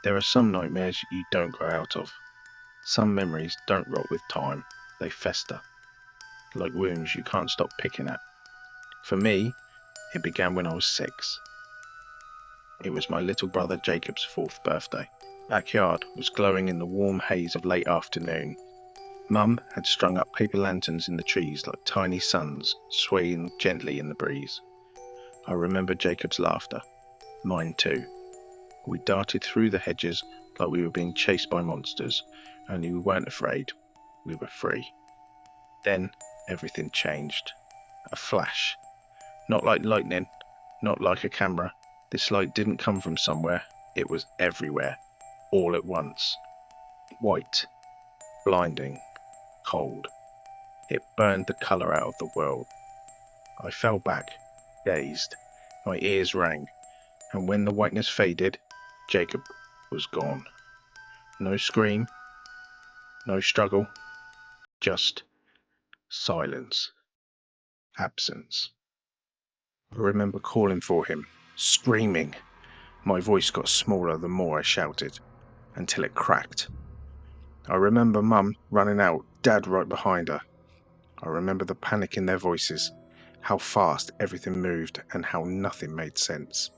There are some nightmares you don't grow out of. Some memories don't rot with time, they fester, like wounds you can't stop picking at. For me, it began when I was 6. It was my little brother Jacob's 4th birthday. Backyard was glowing in the warm haze of late afternoon. Mum had strung up paper lanterns in the trees like tiny suns swaying gently in the breeze. I remember Jacob's laughter, mine too. We darted through the hedges like we were being chased by monsters, only we weren't afraid, we were free. Then everything changed. A flash. Not like lightning, not like a camera. This light didn't come from somewhere, it was everywhere, all at once. White, blinding, cold. It burned the colour out of the world. I fell back, dazed. My ears rang, and when the whiteness faded, Jacob was gone. No scream, no struggle, just silence, absence. I remember calling for him, screaming. My voice got smaller the more I shouted, until it cracked. I remember Mum running out, Dad right behind her. I remember the panic in their voices, how fast everything moved and how nothing made sense.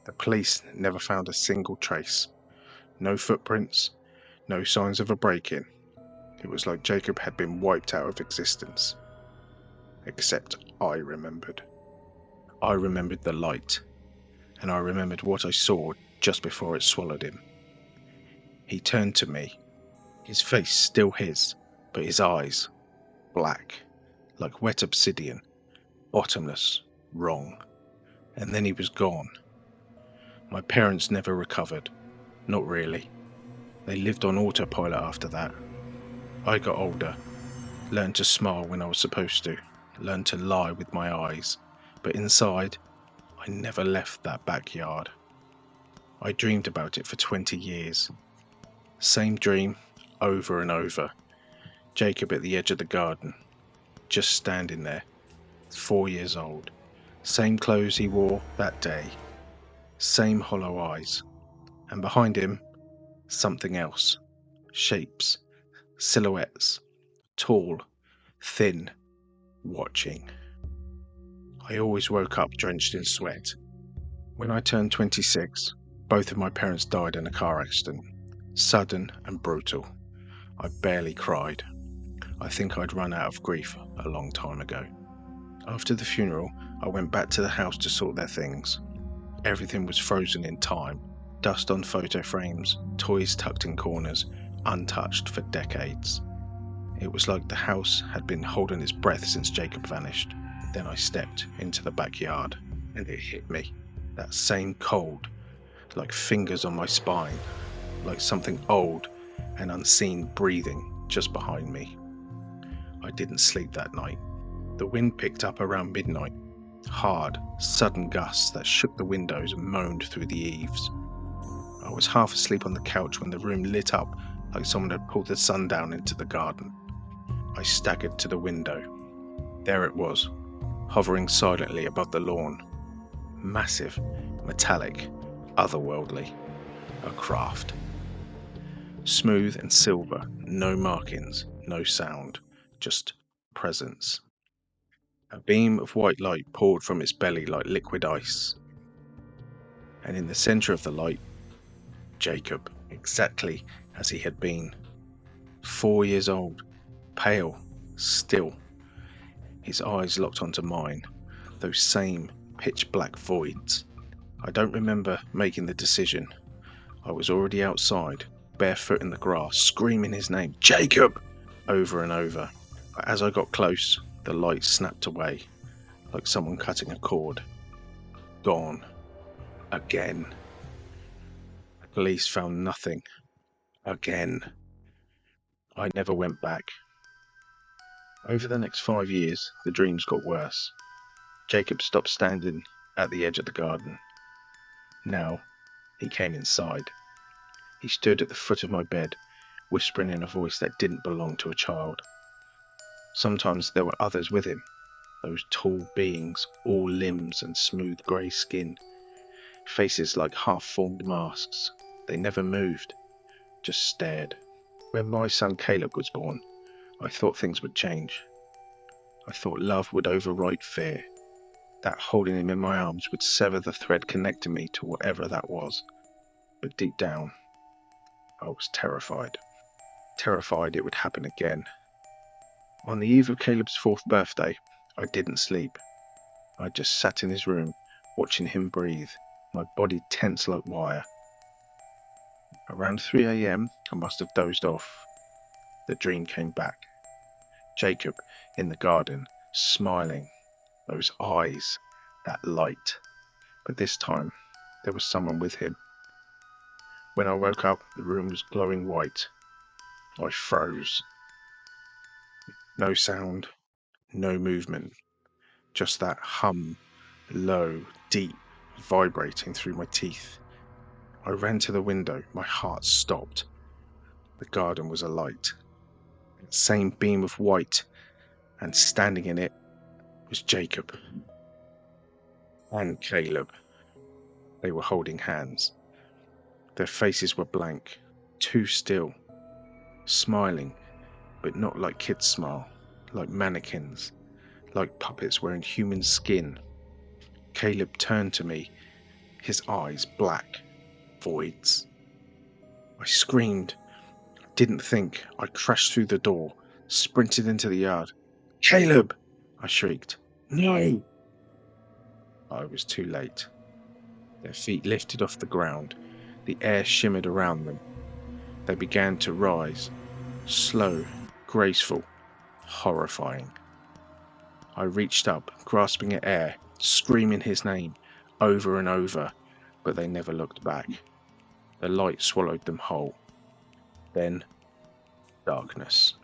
The police never found a single trace. No footprints, no signs of a break-in. It was like Jacob had been wiped out of existence. Except I remembered. I remembered the light, and I remembered what I saw just before it swallowed him. He turned to me, his face still his, but his eyes, black, like wet obsidian, bottomless, wrong. And then he was gone. My parents never recovered. Not really. They lived on autopilot after that. I got older, learned to smile when I was supposed to, learned to lie with my eyes, but inside, I never left that backyard. I dreamed about it for 20 years. Same dream, over and over. Jacob at the edge of the garden, just standing there, 4 years old. Same clothes he wore that day, same hollow eyes, and behind him, something else. Shapes, silhouettes, tall, thin, watching. I always woke up drenched in sweat. When I turned 26, both of my parents died in a car accident. Sudden and brutal. I barely cried. I think I'd run out of grief a long time ago. After the funeral, I went back to the house to sort their things. Everything was frozen in time. Dust on photo frames, toys tucked in corners, untouched for decades. It was like the house had been holding its breath since Jacob vanished. Then I stepped into the backyard, and it hit me. That same cold, like fingers on my spine, like something old and unseen breathing just behind me. I didn't sleep that night. The wind picked up around midnight, hard, sudden gusts that shook the windows and moaned through the eaves. I was half asleep on the couch when the room lit up like someone had pulled the sun down into the garden. I staggered to the window. There it was, hovering silently above the lawn. Massive, metallic, otherworldly. A craft. Smooth and silver, no markings, no sound, just presence. A beam of white light poured from its belly like liquid ice. And in the centre of the light, Jacob, exactly as he had been. 4 years old, pale, still. His eyes locked onto mine, those same pitch black voids. I don't remember making the decision. I was already outside, barefoot in the grass, screaming his name, Jacob, over and over. But as I got close, the light snapped away, like someone cutting a cord. Gone. Again. The police found nothing. Again. I never went back. Over the next 5 years, the dreams got worse. Jacob stopped standing at the edge of the garden. Now, he came inside. He stood at the foot of my bed, whispering in a voice that didn't belong to a child. Sometimes there were others with him, those tall beings, all limbs and smooth grey skin, faces like half-formed masks. They never moved, just stared. When my son Caleb was born, I thought things would change. I thought love would override fear, that holding him in my arms would sever the thread connecting me to whatever that was. But deep down, I was terrified. Terrified it would happen again. On the eve of Caleb's 4th birthday, I didn't sleep. I just sat in his room, watching him breathe, my body tense like wire. Around 3 a.m, I must have dozed off. The dream came back. Jacob in the garden, smiling, those eyes, that light. But this time, there was someone with him. When I woke up, the room was glowing white. I froze. No sound, no movement, just that hum, low, deep, vibrating through my teeth. I ran to the window, my heart stopped. The garden was alight. The same beam of white, and standing in it was Jacob and Caleb. They were holding hands. Their faces were blank, too still, smiling, but not like kids smile, like mannequins, like puppets wearing human skin. Caleb turned to me, his eyes black, voids. I screamed, didn't think. I crashed through the door, sprinted into the yard. Caleb! I shrieked. No! I was too late. Their feet lifted off the ground. The air shimmered around them. They began to rise, slow, graceful, horrifying. I reached up, grasping at air, screaming his name over and over, but they never looked back. The light swallowed them whole. Then, darkness.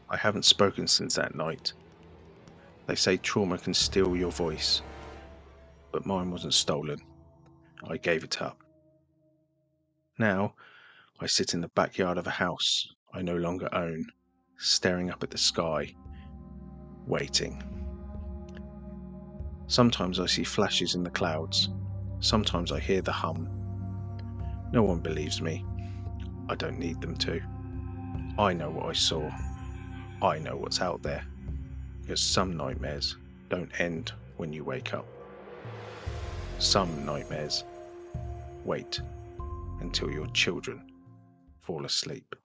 I haven't spoken since that night. They say trauma can steal your voice, but mine wasn't stolen. I gave it up. Now, I sit in the backyard of a house I no longer own, staring up at the sky, waiting. Sometimes I see flashes in the clouds. Sometimes I hear the hum. No one believes me. I don't need them to. I know what I saw. I know what's out there. Because some nightmares don't end when you wake up. Some nightmares wait until your children fall asleep.